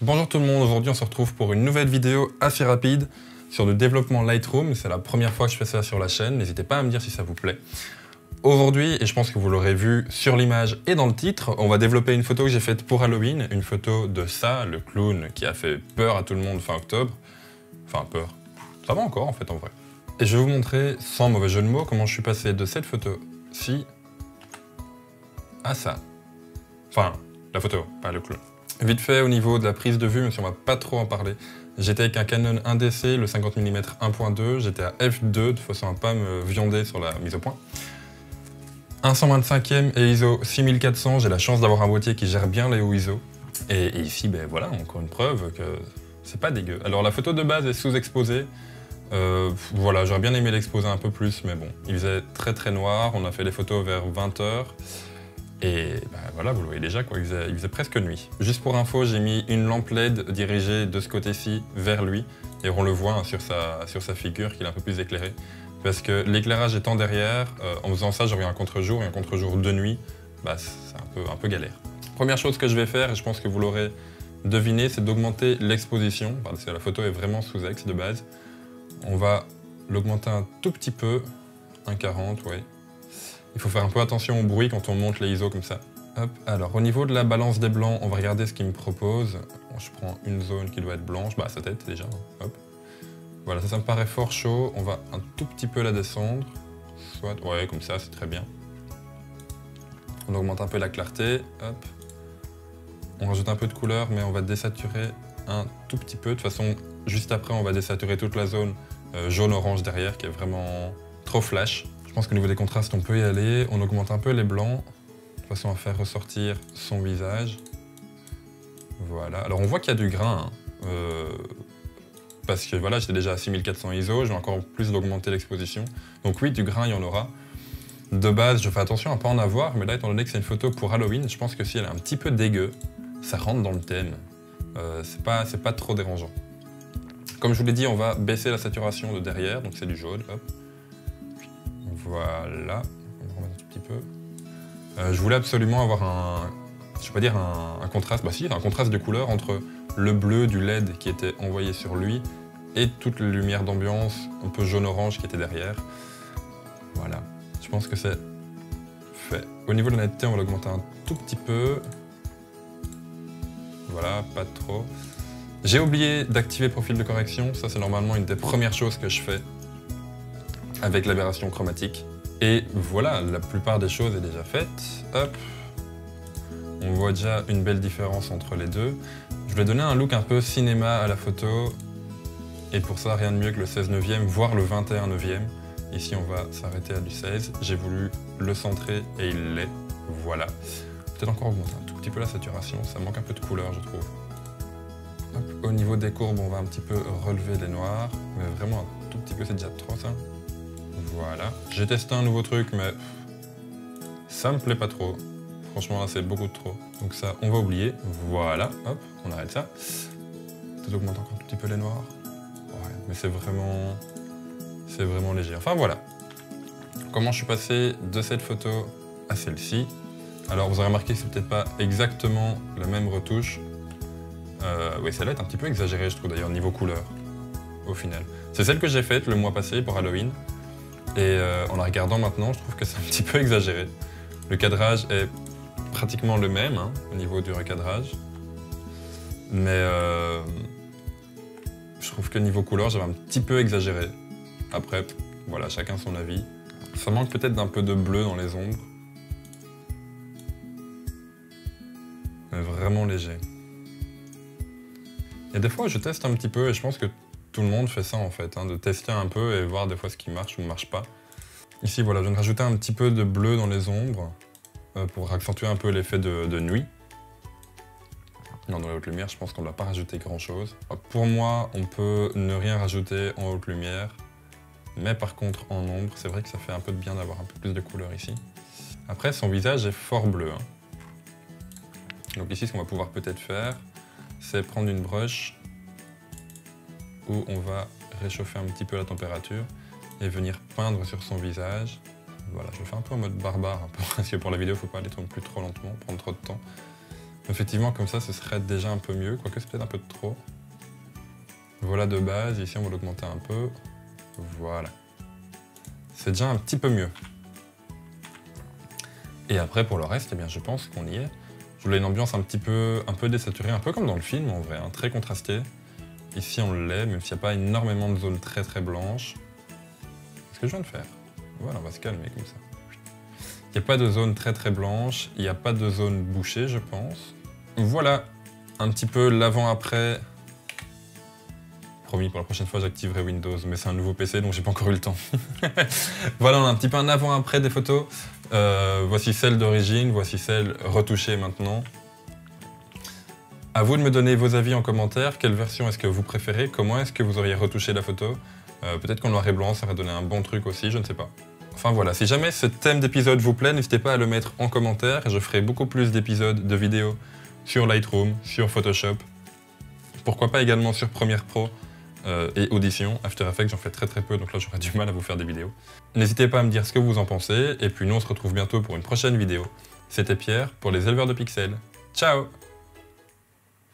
Bonjour tout le monde, aujourd'hui on se retrouve pour une nouvelle vidéo assez rapide sur le développement Lightroom. C'est la première fois que je fais ça sur la chaîne, n'hésitez pas à me dire si ça vous plaît. Aujourd'hui, et je pense que vous l'aurez vu sur l'image et dans le titre, on va développer une photo que j'ai faite pour Halloween, une photo de ça, le clown qui a fait peur à tout le monde fin octobre. Enfin peur, ça va encore en fait en vrai. Et je vais vous montrer, sans mauvais jeu de mots, comment je suis passé de cette photo-ci à ça. Enfin, la photo, pas le clown. Vite fait, au niveau de la prise de vue, même si on va pas trop en parler, j'étais avec un Canon 1DC, le 50 mm 1.2, j'étais à f2 de façon à pas me viander sur la mise au point. 125e et ISO 6400, j'ai la chance d'avoir un boîtier qui gère bien les hauts ISO. Et ici, ben voilà, encore une preuve que c'est pas dégueu. Alors la photo de base est sous-exposée. Voilà, j'aurais bien aimé l'exposer un peu plus, mais bon, il faisait très noir, on a fait les photos vers 20 h. Et ben voilà, vous le voyez déjà, quoi, il faisait presque nuit. Juste pour info, j'ai mis une lampe LED dirigée de ce côté-ci vers lui. Et on le voit hein, sur sa figure qu'il est un peu plus éclairé. Parce que l'éclairage étant derrière, en faisant ça, j'aurais un contre-jour, et un contre-jour de nuit, bah, c'est un peu galère. Première chose que je vais faire, et je pense que vous l'aurez deviné, c'est d'augmenter l'exposition, parce que la photo est vraiment sous-ex de base. On va l'augmenter un tout petit peu, 1,40, ouais. Il faut faire un peu attention au bruit quand on monte les ISO comme ça. Hop. Alors au niveau de la balance des blancs, on va regarder ce qu'il me propose. Bon, je prends une zone qui doit être blanche, bah sa tête déjà. Hop. Voilà, ça me paraît fort chaud. On va un tout petit peu la descendre. Soit, ouais, comme ça, c'est très bien. On augmente un peu la clarté. Hop. On rajoute un peu de couleur, mais on va désaturer un tout petit peu. De toute façon, juste après, on va désaturer toute la zone jaune-orange derrière, qui est vraiment trop flash. Je pense qu'au niveau des contrastes, on peut y aller. On augmente un peu les blancs, de façon à faire ressortir son visage. Voilà. Alors on voit qu'il y a du grain, hein. Parce que voilà, j'étais déjà à 6400 ISO, je vais encore plus d'augmenter l'exposition. Donc oui, du grain, il y en aura. De base, je fais attention à ne pas en avoir, mais là, étant donné que c'est une photo pour Halloween, je pense que si elle est un petit peu dégueu, ça rentre dans le thème. C'est pas trop dérangeant. Comme je vous l'ai dit, on va baisser la saturation de derrière, donc c'est du jaune, hop. Voilà, on va remettre un tout petit peu. Je voulais absolument avoir je vais pas dire un contraste, bah si, un contraste de couleur entre le bleu du LED qui était envoyé sur lui et toute la lumière d'ambiance un peu jaune-orange qui était derrière. Voilà, je pense que c'est fait. Au niveau de la netteté, on va l'augmenter un tout petit peu. Voilà, pas trop. J'ai oublié d'activer profil de correction, ça c'est normalement une des premières choses que je fais avec l'aberration chromatique. Et voilà, la plupart des choses est déjà faite. Hop. On voit déjà une belle différence entre les deux. Je voulais donner un look un peu cinéma à la photo. Et pour ça, rien de mieux que le 16/9e, voire le 21/9e. Ici, on va s'arrêter à du 16. J'ai voulu le centrer et il l'est. Voilà. Peut-être encore augmenter un tout petit peu la saturation. Ça manque un peu de couleur, je trouve. Hop. Au niveau des courbes, on va un petit peu relever les noirs. Mais vraiment un tout petit peu, c'est déjà trop ça. Voilà. J'ai testé un nouveau truc, mais ça me plaît pas trop. Franchement, là, c'est beaucoup trop. Donc ça, on va oublier. Voilà. Hop, on arrête ça. Peut-être augmenter encore un tout petit peu les noirs. Ouais, mais c'est vraiment léger. Enfin, voilà. Comment je suis passé de cette photo à celle-ci. Alors, vous aurez remarqué que c'est peut-être pas exactement la même retouche. Oui, celle-là est un petit peu exagérée, je trouve, d'ailleurs, niveau couleur, au final. C'est celle que j'ai faite le mois passé pour Halloween. Et en la regardant maintenant, je trouve que c'est un petit peu exagéré. Le cadrage est pratiquement le même hein, au niveau du recadrage. Mais je trouve que niveau couleur, j'avais un petit peu exagéré. Après, voilà, chacun son avis. Ça manque peut-être d'un peu de bleu dans les ombres. Mais vraiment léger. Et des fois, je teste un petit peu et je pense que tout le monde fait ça en fait, hein, de tester un peu et voir des fois ce qui marche ou ne marche pas. Ici, voilà, je viens de rajouter un petit peu de bleu dans les ombres pour accentuer un peu l'effet de nuit. Non, dans la haute lumière, je pense qu'on ne doit pas rajouter grand-chose. Pour moi, on peut ne rien rajouter en haute lumière, mais par contre en ombre, c'est vrai que ça fait un peu de bien d'avoir un peu plus de couleur ici. Après, son visage est fort bleu. Hein. Donc ici, ce qu'on va pouvoir peut-être faire, c'est prendre une brush où on va réchauffer un petit peu la température et venir peindre sur son visage. Voilà, je fais un peu en mode barbare, un peu, parce que pour la vidéo, il ne faut pas aller non plus trop lentement, prendre trop de temps. Effectivement, comme ça, ce serait déjà un peu mieux, quoique c'est peut-être un peu de trop. Voilà de base, ici on va l'augmenter un peu. Voilà. C'est déjà un petit peu mieux. Et après, pour le reste, eh bien, je pense qu'on y est. Je voulais une ambiance un peu désaturée, un peu comme dans le film en vrai, hein, très contrastée. Ici on l'est, même s'il n'y a pas énormément de zones très très blanches. Ce que je viens de faire. Voilà, on va se calmer comme ça. Il n'y a pas de zone très très blanche, il n'y a pas de zone bouchée, je pense. Voilà, un petit peu l'avant-après. Promis, pour la prochaine fois, j'activerai Windows, mais c'est un nouveau PC, donc j'ai pas encore eu le temps. Voilà, on a un petit peu un avant-après des photos. Voici celle d'origine, voici celle retouchée maintenant. À vous de me donner vos avis en commentaire. Quelle version est-ce que vous préférez? Comment est-ce que vous auriez retouché la photo? Peut-être qu'en noir et blanc, ça aurait donné un bon truc aussi, je ne sais pas. Enfin voilà, si jamais ce thème d'épisode vous plaît, n'hésitez pas à le mettre en commentaire et je ferai beaucoup plus d'épisodes, de vidéos sur Lightroom, sur Photoshop. Pourquoi pas également sur Premiere Pro et Audition. After Effects, j'en fais très très peu, donc là j'aurais du mal à vous faire des vidéos. N'hésitez pas à me dire ce que vous en pensez, et puis nous on se retrouve bientôt pour une prochaine vidéo. C'était Pierre pour les éleveurs de pixels. Ciao!